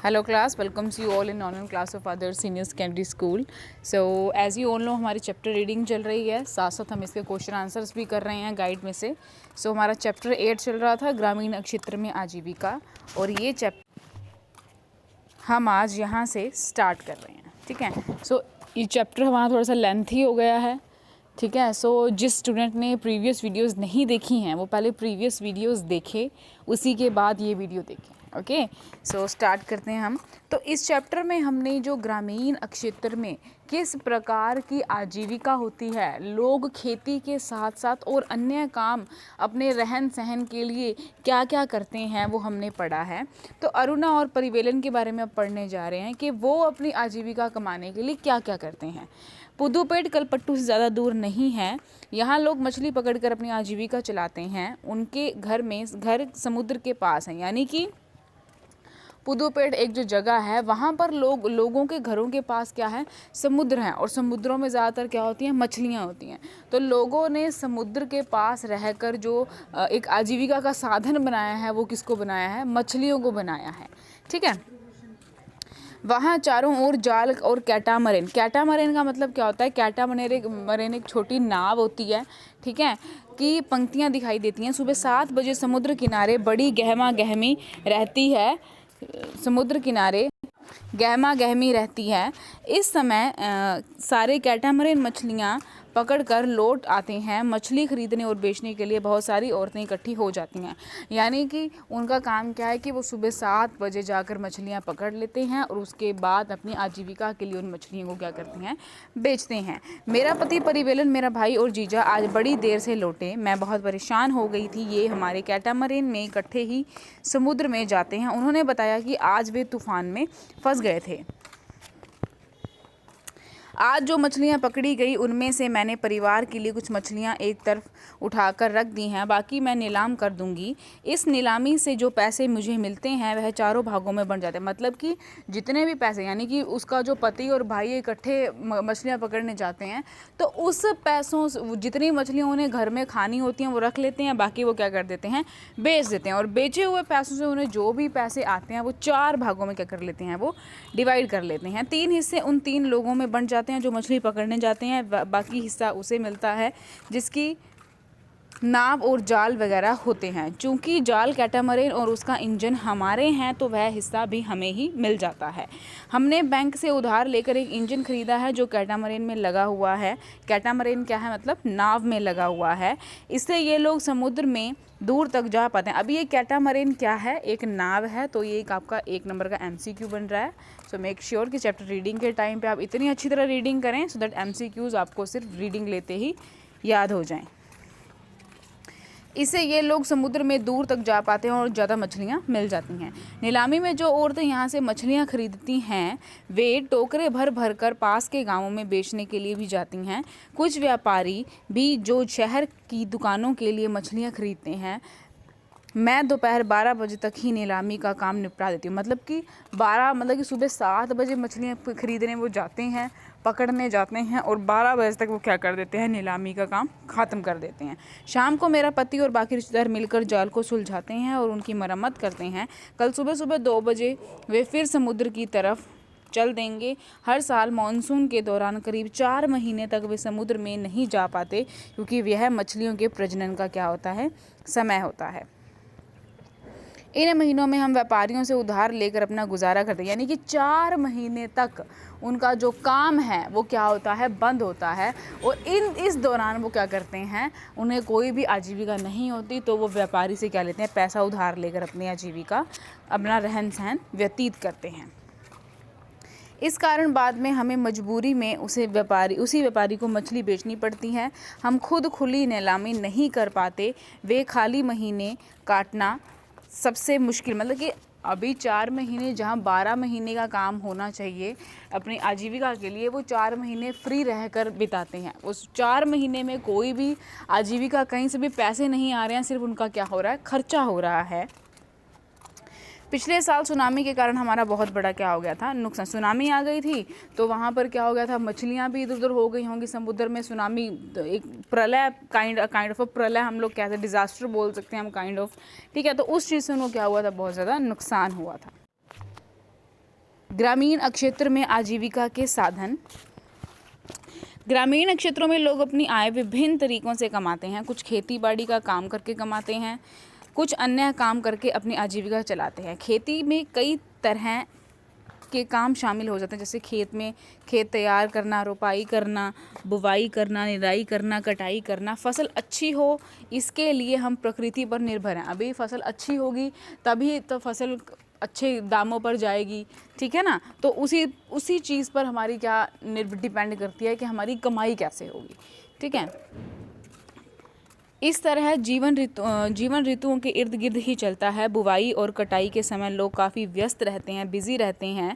Hello class, welcomes you all in online class of other senior secondary school. So as you all know हमारी chapter reading चल रही है, साथ साथ हम इसके क्वेश्चन आंसर्स भी कर रहे हैं गाइड में से. सो हमारा चैप्टर 8 चल रहा था ग्रामीण क्षेत्र में आजीविका, और ये चैप्टर हम आज यहाँ से स्टार्ट कर रहे हैं. ठीक है, सो ये चैप्टर हमारा थोड़ा सा लेंथी हो गया है. ठीक है, सो जिस स्टूडेंट ने प्रीवियस वीडियोस नहीं देखी हैं वो पहले प्रीवियस वीडियोस देखे, उसी के बाद ये वीडियो देखें. ओके, सो स्टार्ट करते हैं हम. तो इस चैप्टर में हमने जो ग्रामीण क्षेत्र में किस प्रकार की आजीविका होती है, लोग खेती के साथ साथ और अन्य काम अपने रहन सहन के लिए क्या क्या करते हैं वो हमने पढ़ा है. तो अरुणा और परिवेलन के बारे में अब पढ़ने जा रहे हैं कि वो अपनी आजीविका कमाने के लिए क्या क्या करते हैं. पुदुपेट कलपट्टू से ज़्यादा दूर नहीं है. यहाँ लोग मछली पकड़कर अपनी आजीविका चलाते हैं. उनके घर समुद्र के पास है, यानी कि पुदुपेट एक जो जगह है वहाँ पर लोगों के घरों के पास क्या है, समुद्र है, और समुद्रों में ज़्यादातर क्या होती हैं, मछलियाँ होती हैं. तो लोगों ने समुद्र के पास रहकर जो एक आजीविका का साधन बनाया है वो किसको बनाया है, मछलियों को बनाया है. ठीक है, वहाँ चारों ओर जाल और कैटामरेन का मतलब क्या होता है, कैटामरेन एक छोटी नाव होती है. ठीक है, कि पंक्तियाँ दिखाई देती हैं. सुबह 7 बजे समुद्र किनारे बड़ी गहमा गहमी रहती है. समुद्र किनारे गहमा गहमी रहती है. इस समय सारे कैटामरेन मछलियाँ पकड़कर लौट आते हैं. मछली खरीदने और बेचने के लिए बहुत सारी औरतें इकट्ठी हो जाती हैं. यानी कि उनका काम क्या है कि वो सुबह 7 बजे जाकर मछलियाँ पकड़ लेते हैं और उसके बाद अपनी आजीविका के लिए उन मछलियों को क्या करते हैं, बेचते हैं. मेरा पति परिवेलन, मेरा भाई और जीजा आज बड़ी देर से लौटे. मैं बहुत परेशान हो गई थी. ये हमारे कैटामरेन में इकट्ठे ही समुद्र में जाते हैं. उन्होंने बताया कि आज वे तूफान में फंस गए थे. आज जो मछलियाँ पकड़ी गई उनमें से मैंने परिवार के लिए कुछ मछलियाँ एक तरफ उठाकर रख दी हैं, बाकी मैं नीलाम कर दूंगी. इस नीलामी से जो पैसे मुझे मिलते हैं वह चारों भागों में बंट जाते हैं. मतलब कि जितने भी पैसे, यानी कि उसका जो पति और भाई इकट्ठे मछलियाँ पकड़ने जाते हैं, तो उस पैसों से जितनी मछलियाँ उन्हें घर में खानी होती हैं वो रख लेते हैं, बाकी वो क्या कर देते हैं, बेच देते हैं. और बेचे हुए पैसों से उन्हें जो भी पैसे आते हैं वो 4 भागों में क्या कर लेते हैं, वो डिवाइड कर लेते हैं. 3 हिस्से उन 3 लोगों में बंट जाते हैं जो मछली पकड़ने जाते हैं. बाकी हिस्सा उसे मिलता है जिसकी नाव और जाल वगैरह होते हैं. चूंकि जाल कैटामरेन और उसका इंजन हमारे हैं तो वह हिस्सा भी हमें ही मिल जाता है. हमने बैंक से उधार लेकर एक इंजन खरीदा है जो कैटामरेन में लगा हुआ है. कैटामरेन क्या है, मतलब नाव में लगा हुआ है. इससे ये लोग समुद्र में दूर तक जा पाते हैं. अभी ये कैटामरेन क्या है, एक नाव है. तो ये एक आपका 1 नंबर का MCQ बन रहा है. सो मेक श्योर कि चैप्टर रीडिंग के टाइम पे आप इतनी अच्छी तरह रीडिंग करें सो दैट MCQs आपको सिर्फ रीडिंग लेते ही याद हो जाएं. इससे ये लोग समुद्र में दूर तक जा पाते हैं और ज़्यादा मछलियाँ मिल जाती हैं. नीलामी में जो औरतें यहाँ से मछलियाँ खरीदती हैं वे टोकरे भर भर कर पास के गांवों में बेचने के लिए भी जाती हैं. कुछ व्यापारी भी जो शहर की दुकानों के लिए मछलियाँ खरीदते हैं. मैं दोपहर 12 बजे तक ही नीलामी का काम निपटा देती हूँ. मतलब कि सुबह 7 बजे मछलियाँ खरीदने वो जाते हैं, पकड़ने जाते हैं, और 12 बजे तक वो क्या कर देते हैं, नीलामी का काम ख़त्म कर देते हैं. शाम को मेरा पति और बाकी रिश्तेदार मिलकर जाल को सुलझाते हैं और उनकी मरम्मत करते हैं. कल सुबह 2 बजे वे फिर समुद्र की तरफ चल देंगे. हर साल मानसून के दौरान करीब 4 महीने तक वे समुद्र में नहीं जा पाते क्योंकि यह मछलियों के प्रजनन का क्या होता है, समय होता है. इन महीनों में हम व्यापारियों से उधार लेकर अपना गुजारा करते हैं. यानी कि 4 महीने तक उनका जो काम है वो क्या होता है, बंद होता है. और इस दौरान वो क्या करते हैं, उन्हें कोई भी आजीविका नहीं होती तो वो व्यापारी से क्या लेते हैं, पैसा उधार लेकर अपनी आजीविका, अपना रहन सहन व्यतीत करते हैं. इस कारण बाद में हमें मजबूरी में उसी व्यापारी को मछली बेचनी पड़ती है. हम खुद खुली नीलामी नहीं कर पाते. वे खाली महीने काटना सबसे मुश्किल, मतलब कि अभी 4 महीने जहाँ 12 महीने का काम होना चाहिए अपनी आजीविका के लिए, वो 4 महीने फ्री रहकर बिताते हैं. उस 4 महीने में कोई भी आजीविका, कहीं से भी पैसे नहीं आ रहे हैं, सिर्फ उनका क्या हो रहा है, खर्चा हो रहा है. पिछले साल सुनामी के कारण हमारा बहुत बड़ा क्या हो गया था, नुकसान. सुनामी आ गई थी तो वहाँ पर क्या हो गया था, मछलियाँ भी इधर उधर हो गई होंगी समुद्र में. सुनामी एक प्रलय, काइंड ऑफ प्रलय हम लोग कहते हैं, डिज़ास्टर बोल सकते हैं हम, काइंड ऑफ. ठीक है, तो उस चीज़ से उनको क्या हुआ था, बहुत ज़्यादा नुकसान हुआ था. ग्रामीण क्षेत्र में आजीविका के साधन। ग्रामीण क्षेत्रों में लोग अपनी आय विभिन्न तरीकों से कमाते हैं। कुछ खेती बाड़ी का काम करके कमाते हैं, कुछ अन्य काम करके अपनी आजीविका चलाते हैं। खेती में कई तरह के काम शामिल हो जाते हैं, जैसे खेत तैयार करना, रोपाई करना, बुवाई करना, निराई करना, कटाई करना। फसल अच्छी हो इसके लिए हम प्रकृति पर निर्भर हैं। अभी फसल अच्छी होगी तभी तो फसल अच्छे दामों पर जाएगी, ठीक है ना। तो उसी चीज़ पर हमारी क्या डिपेंड करती है कि हमारी कमाई कैसे होगी, ठीक है। इस तरह जीवन ऋतुओं के इर्द गिर्द ही चलता है। बुवाई और कटाई के समय लोग काफ़ी व्यस्त रहते हैं, बिजी रहते हैं,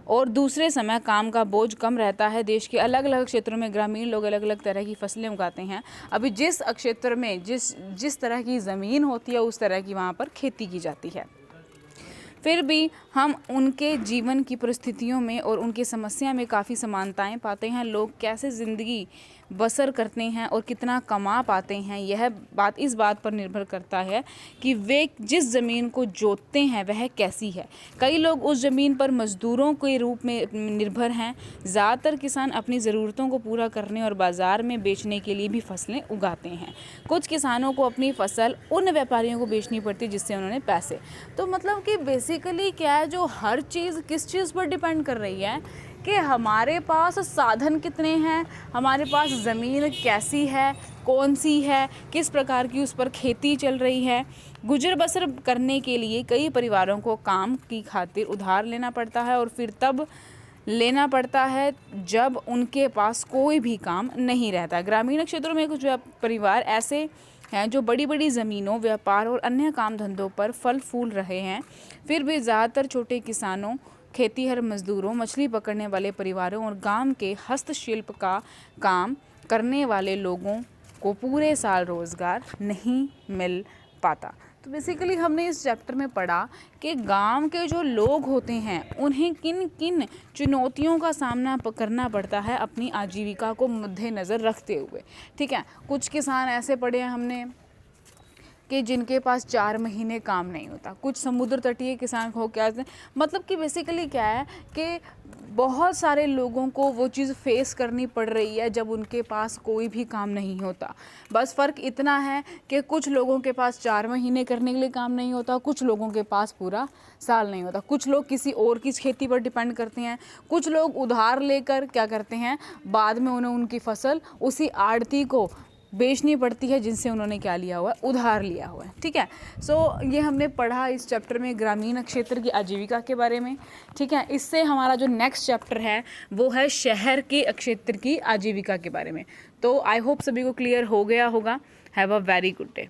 और दूसरे समय काम का बोझ कम रहता है। देश के अलग अलग क्षेत्रों में ग्रामीण लोग अलग अलग तरह की फसलें उगाते हैं। अभी जिस क्षेत्र में जिस तरह की ज़मीन होती है उस तरह की वहाँ पर खेती की जाती है। फिर भी हम उनके जीवन की परिस्थितियों में और उनकी समस्या में काफ़ी समानताएं पाते हैं। लोग कैसे ज़िंदगी बसर करते हैं और कितना कमा पाते हैं, यह बात इस बात पर निर्भर करता है कि वे जिस ज़मीन को जोतते हैं वह कैसी है। कई लोग उस ज़मीन पर मज़दूरों के रूप में निर्भर हैं। ज़्यादातर किसान अपनी ज़रूरतों को पूरा करने और बाज़ार में बेचने के लिए भी फसलें उगाते हैं। कुछ किसानों को अपनी फसल उन व्यापारियों को बेचनी पड़ती है जिससे उन्होंने पैसे। तो मतलब कि बेसिकली क्या है, जो हर चीज़ किस चीज़ पर डिपेंड कर रही है कि हमारे पास साधन कितने हैं, हमारे पास ज़मीन कैसी है, कौन सी है, किस प्रकार की उस पर खेती चल रही है। गुजर बसर करने के लिए कई परिवारों को काम की खातिर उधार लेना पड़ता है, और फिर तब लेना पड़ता है जब उनके पास कोई भी काम नहीं रहता। ग्रामीण क्षेत्रों में कुछ परिवार ऐसे हैं जो बड़ी बड़ी ज़मीनों, व्यापार और अन्य काम धंधों पर फल फूल रहे हैं। फिर भी ज़्यादातर छोटे किसानों, खेतीहर मजदूरों, मछली पकड़ने वाले परिवारों और गांव के हस्तशिल्प का काम करने वाले लोगों को पूरे साल रोज़गार नहीं मिल पाता। तो बेसिकली हमने इस चैप्टर में पढ़ा कि गांव के जो लोग होते हैं उन्हें किन किन चुनौतियों का सामना करना पड़ता है अपनी आजीविका को मद्देनज़र रखते हुए, ठीक है। कुछ किसान ऐसे पढ़े हैं हमने कि जिनके पास 4 महीने काम नहीं होता। कुछ समुद्र तटीय किसान हो, क्या मतलब कि बेसिकली क्या है कि बहुत सारे लोगों को वो चीज़ फेस करनी पड़ रही है जब उनके पास कोई भी काम नहीं होता। बस फ़र्क इतना है कि कुछ लोगों के पास 4 महीने करने के लिए काम नहीं होता, कुछ लोगों के पास पूरा साल नहीं होता। कुछ लोग किसी और की खेती पर डिपेंड करते हैं, कुछ लोग उधार लेकर क्या करते हैं, बाद में उन्हें उनकी फसल उसी आढ़ती को बेचनी पड़ती है जिनसे उन्होंने क्या लिया हुआ है, उधार लिया हुआ है, ठीक है। सो ये हमने पढ़ा इस चैप्टर में ग्रामीण क्षेत्र की आजीविका के बारे में, ठीक है। इससे हमारा जो नेक्स्ट चैप्टर है वो है शहर के क्षेत्र की आजीविका के बारे में। तो आई होप सभी को क्लियर हो गया होगा। Have a very good day.